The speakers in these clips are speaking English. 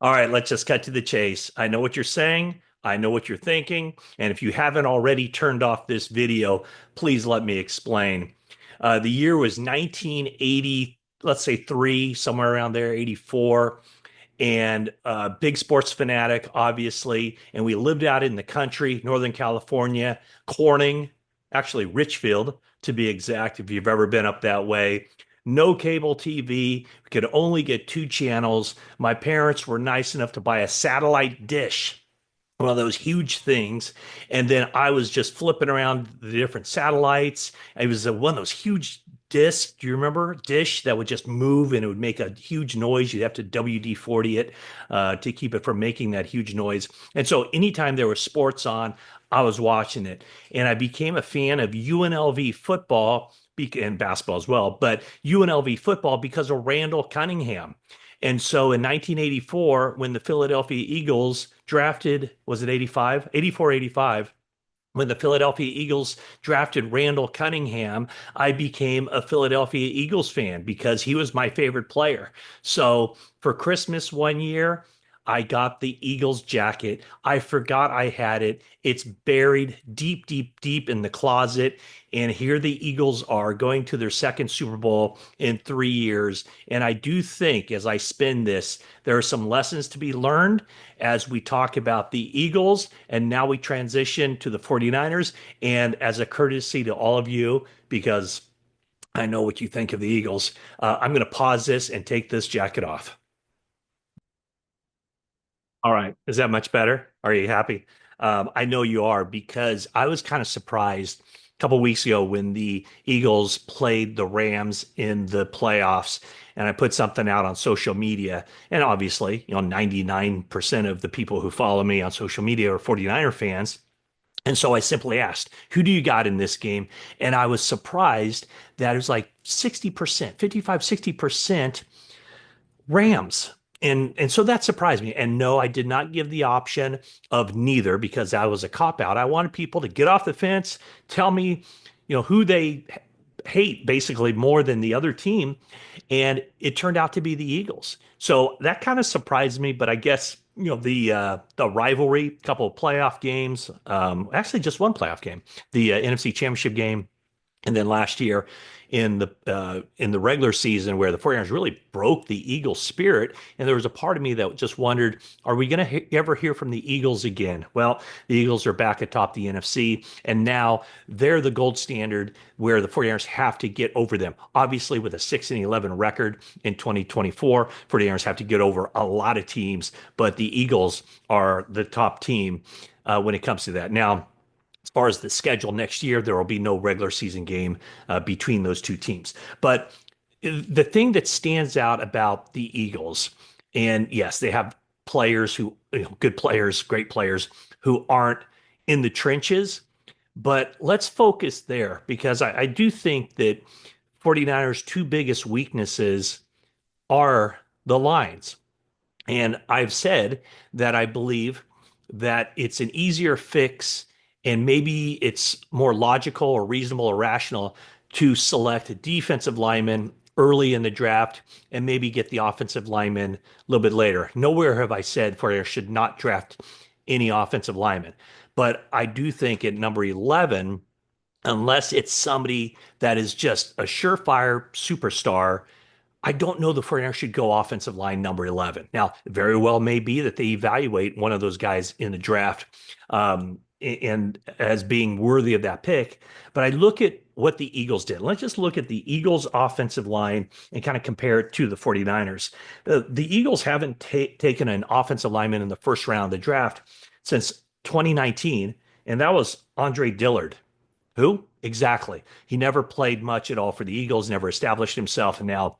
All right, let's just cut to the chase. I know what you're saying. I know what you're thinking. And if you haven't already turned off this video, please let me explain. The year was 1980, let's say three, somewhere around there, 84. And big sports fanatic, obviously. And we lived out in the country, Northern California, Corning, actually Richfield, to be exact, if you've ever been up that way. No cable TV. We could only get two channels. My parents were nice enough to buy a satellite dish, one of those huge things. And then I was just flipping around the different satellites. It was one of those huge discs. Do you remember? Dish that would just move and it would make a huge noise. You'd have to WD-40 it to keep it from making that huge noise. And so anytime there was sports on, I was watching it. And I became a fan of UNLV football and basketball as well, but UNLV football because of Randall Cunningham. And so in 1984, when the Philadelphia Eagles drafted, was it 85? 84, 85. When the Philadelphia Eagles drafted Randall Cunningham, I became a Philadelphia Eagles fan because he was my favorite player. So for Christmas one year, I got the Eagles jacket. I forgot I had it. It's buried deep, deep, deep in the closet. And here the Eagles are going to their second Super Bowl in 3 years. And I do think as I spin this, there are some lessons to be learned as we talk about the Eagles. And now we transition to the 49ers. And as a courtesy to all of you, because I know what you think of the Eagles, I'm going to pause this and take this jacket off. All right. Is that much better? Are you happy? I know you are because I was kind of surprised a couple of weeks ago when the Eagles played the Rams in the playoffs, and I put something out on social media. And obviously, 99% of the people who follow me on social media are 49er fans. And so I simply asked, who do you got in this game? And I was surprised that it was like 60%, 55, 60% Rams. And so that surprised me. And no, I did not give the option of neither because that was a cop out. I wanted people to get off the fence, tell me, who they hate basically more than the other team. And it turned out to be the Eagles. So that kind of surprised me, but I guess the rivalry, couple of playoff games, actually just one playoff game, the NFC Championship game, and then last year in the regular season where the 49ers really broke the Eagles spirit. And there was a part of me that just wondered, are we going to ever hear from the Eagles again? Well, the Eagles are back atop the NFC, and now they're the gold standard where the 49ers have to get over them. Obviously, with a 6-11 record in 2024, 49ers have to get over a lot of teams, but the Eagles are the top team when it comes to that. Now, as far as the schedule next year, there will be no regular season game between those two teams. But the thing that stands out about the Eagles, and yes, they have players who, good players, great players who aren't in the trenches, but let's focus there because I do think that 49ers' two biggest weaknesses are the lines. And I've said that I believe that it's an easier fix and maybe it's more logical or reasonable or rational to select defensive linemen early in the draft and maybe get the offensive linemen a little bit later. Nowhere have I said Fourier should not draft any offensive linemen. But I do think at number 11, unless it's somebody that is just a surefire superstar, I don't know the 49ers should go offensive line number 11. Now, very well may be that they evaluate one of those guys in the draft and as being worthy of that pick. But I look at what the Eagles did. Let's just look at the Eagles offensive line and kind of compare it to the 49ers. The Eagles haven't taken an offensive lineman in the first round of the draft since 2019, and that was Andre Dillard. Who? Exactly. He never played much at all for the Eagles, never established himself, and now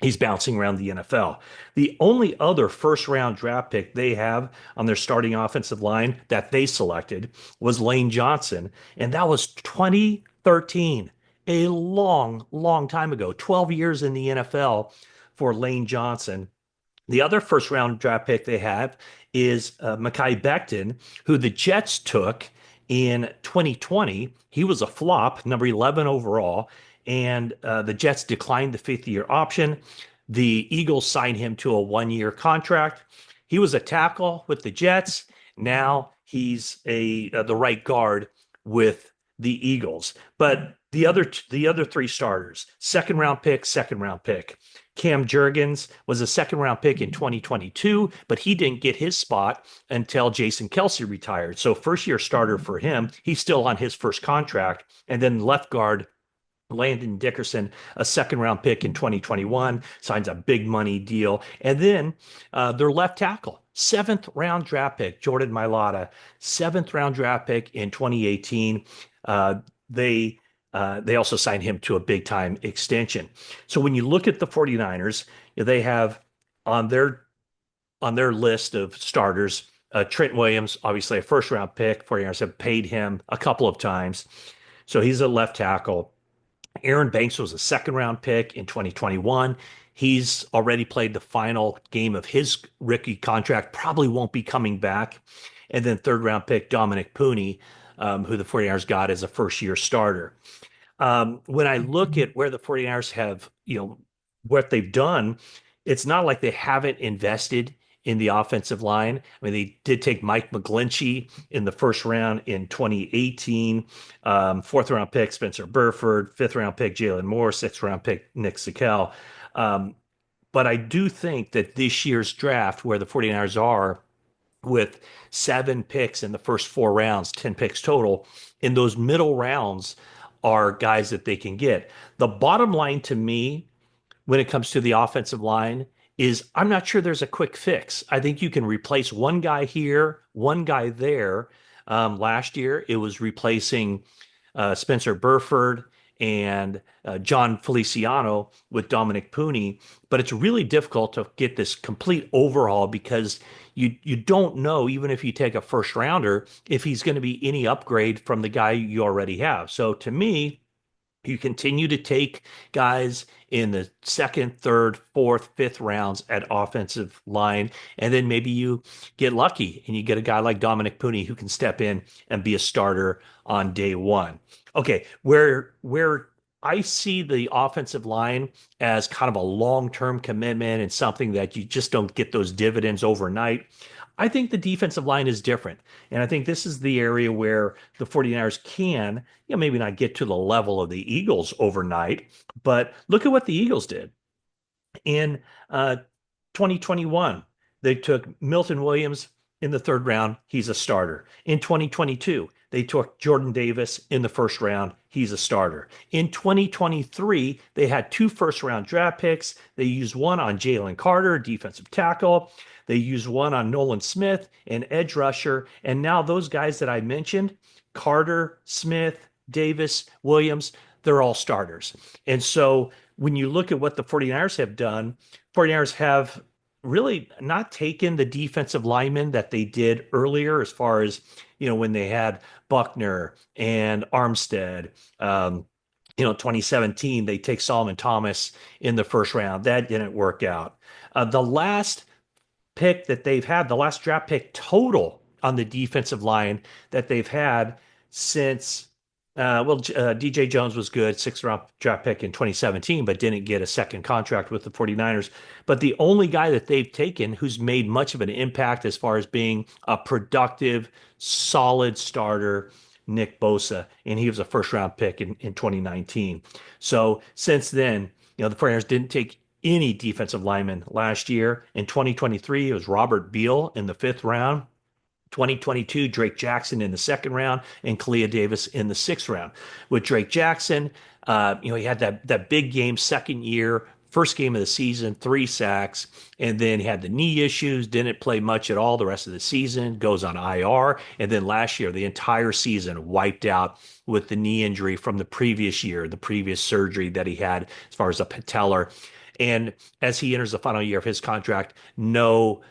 he's bouncing around the NFL. The only other first round draft pick they have on their starting offensive line that they selected was Lane Johnson, and that was 2013, a long, long time ago, 12 years in the NFL for Lane Johnson. The other first round draft pick they have is Mekhi Becton, who the Jets took in 2020. He was a flop, number 11 overall, and the Jets declined the fifth year option. The Eagles signed him to a 1 year contract. He was a tackle with the Jets. Now he's a the right guard with the Eagles. But the other three starters, second round pick. Cam Jurgens was a second round pick in 2022, but he didn't get his spot until Jason Kelsey retired. So first year starter for him. He's still on his first contract. And then left guard Landon Dickerson, a second round pick in 2021, signs a big money deal. And then their left tackle, seventh round draft pick, Jordan Mailata, seventh round draft pick in 2018. Uh, they they also signed him to a big time extension. So when you look at the 49ers, they have on their list of starters, Trent Williams, obviously a first round pick. 49ers have paid him a couple of times. So he's a left tackle. Aaron Banks was a second round pick in 2021. He's already played the final game of his rookie contract, probably won't be coming back. And then third round pick Dominic Pooney, who the 49ers got as a first year starter. When I look at where the 49ers have, what they've done, it's not like they haven't invested in the offensive line. I mean, they did take Mike McGlinchey in the first round in 2018, fourth round pick Spencer Burford, fifth round pick Jalen Moore, sixth round pick Nick Sikel. Um, but I do think that this year's draft, where the 49ers are with seven picks in the first four rounds, 10 picks total, in those middle rounds are guys that they can get. The bottom line to me when it comes to the offensive line is I'm not sure there's a quick fix. I think you can replace one guy here, one guy there. Last year, it was replacing Spencer Burford and John Feliciano with Dominic Pooney, but it's really difficult to get this complete overhaul because you don't know, even if you take a first rounder, if he's going to be any upgrade from the guy you already have. So to me, you continue to take guys in the second, third, fourth, fifth rounds at offensive line, and then maybe you get lucky and you get a guy like Dominic Pooney who can step in and be a starter on day one. Okay, where I see the offensive line as kind of a long-term commitment and something that you just don't get those dividends overnight. I think the defensive line is different. And I think this is the area where the 49ers can, maybe not get to the level of the Eagles overnight, but look at what the Eagles did. In 2021, they took Milton Williams in the third round. He's a starter. In 2022, they took Jordan Davis in the first round. He's a starter. In 2023, they had two first round draft picks. They used one on Jalen Carter, defensive tackle. They used one on Nolan Smith, an edge rusher. And now those guys that I mentioned, Carter, Smith, Davis, Williams, they're all starters. And so when you look at what the 49ers have done, 49ers have really not taken the defensive linemen that they did earlier, as far as, when they had Buckner and Armstead. 2017, they take Solomon Thomas in the first round. That didn't work out. The last pick that they've had, the last draft pick total on the defensive line that they've had since DJ Jones was good, sixth round draft pick in 2017, but didn't get a second contract with the 49ers. But the only guy that they've taken who's made much of an impact as far as being a productive, solid starter, Nick Bosa, and he was a first round pick in 2019. So since then, the 49ers didn't take any defensive lineman last year. In 2023, it was Robert Beal in the fifth round. 2022, Drake Jackson in the second round and Kalia Davis in the sixth round. With Drake Jackson, he had that big game second year, first game of the season, 3 sacks, and then he had the knee issues, didn't play much at all the rest of the season, goes on IR, and then last year, the entire season wiped out with the knee injury from the previous year, the previous surgery that he had as far as a patellar. And as he enters the final year of his contract, no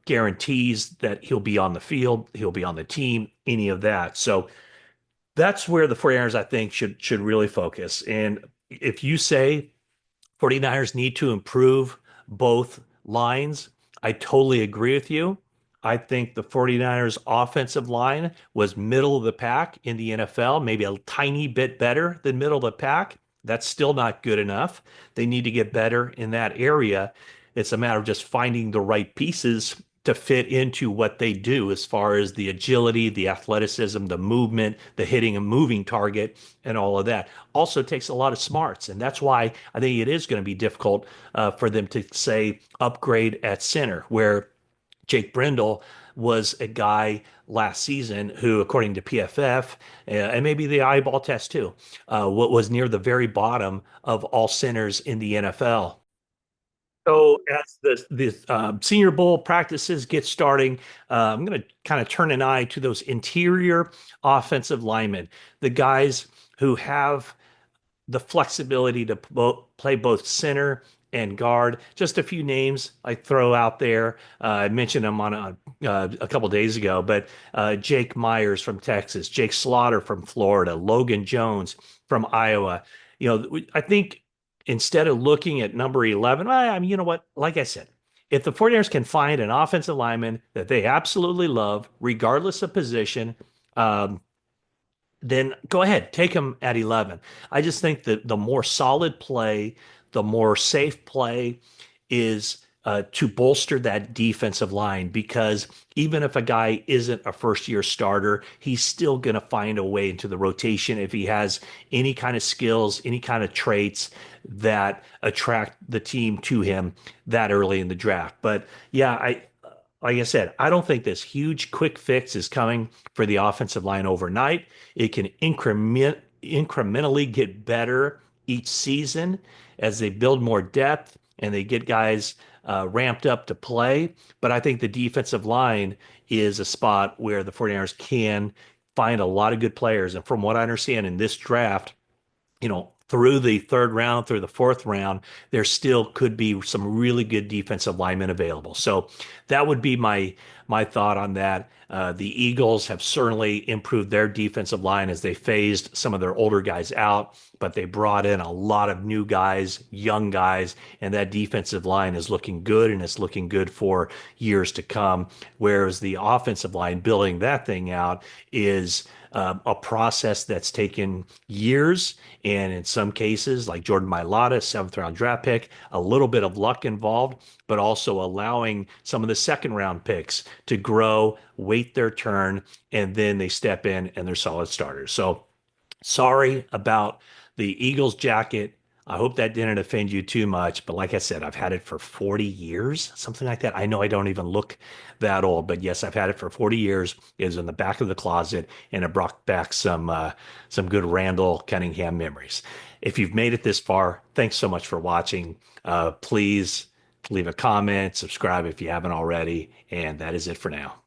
guarantees that he'll be on the field, he'll be on the team, any of that. So that's where the 49ers, I think, should really focus. And if you say 49ers need to improve both lines, I totally agree with you. I think the 49ers offensive line was middle of the pack in the NFL, maybe a tiny bit better than middle of the pack. That's still not good enough. They need to get better in that area. It's a matter of just finding the right pieces to fit into what they do as far as the agility, the athleticism, the movement, the hitting a moving target, and all of that. Also takes a lot of smarts, and that's why I think it is going to be difficult for them to say upgrade at center, where Jake Brindle was a guy last season who, according to PFF and maybe the eyeball test too, what was near the very bottom of all centers in the NFL. So as the Senior Bowl practices get starting, I'm going to kind of turn an eye to those interior offensive linemen, the guys who have the flexibility to play both center and guard. Just a few names I throw out there. I mentioned them on a couple days ago, but Jake Myers from Texas, Jake Slaughter from Florida, Logan Jones from Iowa. I think instead of looking at number 11, I mean, you know what? Like I said, if the 49ers can find an offensive lineman that they absolutely love, regardless of position, um, then go ahead, take him at 11. I just think that the more solid play, the more safe play is to bolster that defensive line because even if a guy isn't a first year starter, he's still going to find a way into the rotation if he has any kind of skills, any kind of traits that attract the team to him that early in the draft. But yeah, like I said, I don't think this huge quick fix is coming for the offensive line overnight. It can incrementally get better each season as they build more depth and they get guys ramped up to play. But I think the defensive line is a spot where the 49ers can find a lot of good players. And from what I understand in this draft, through the third round, through the fourth round, there still could be some really good defensive linemen available. So that would be my thought on that. The Eagles have certainly improved their defensive line as they phased some of their older guys out, but they brought in a lot of new guys, young guys, and that defensive line is looking good and it's looking good for years to come. Whereas the offensive line, building that thing out is a process that's taken years, and in some cases, like Jordan Mailata, seventh round draft pick, a little bit of luck involved, but also allowing some of the second round picks to grow, wait their turn, and then they step in and they're solid starters. So sorry about the Eagles jacket. I hope that didn't offend you too much. But like I said, I've had it for 40 years, something like that. I know I don't even look that old, but yes, I've had it for 40 years. It was in the back of the closet, and it brought back some good Randall Cunningham memories. If you've made it this far, thanks so much for watching. Please leave a comment, subscribe if you haven't already, and that is it for now.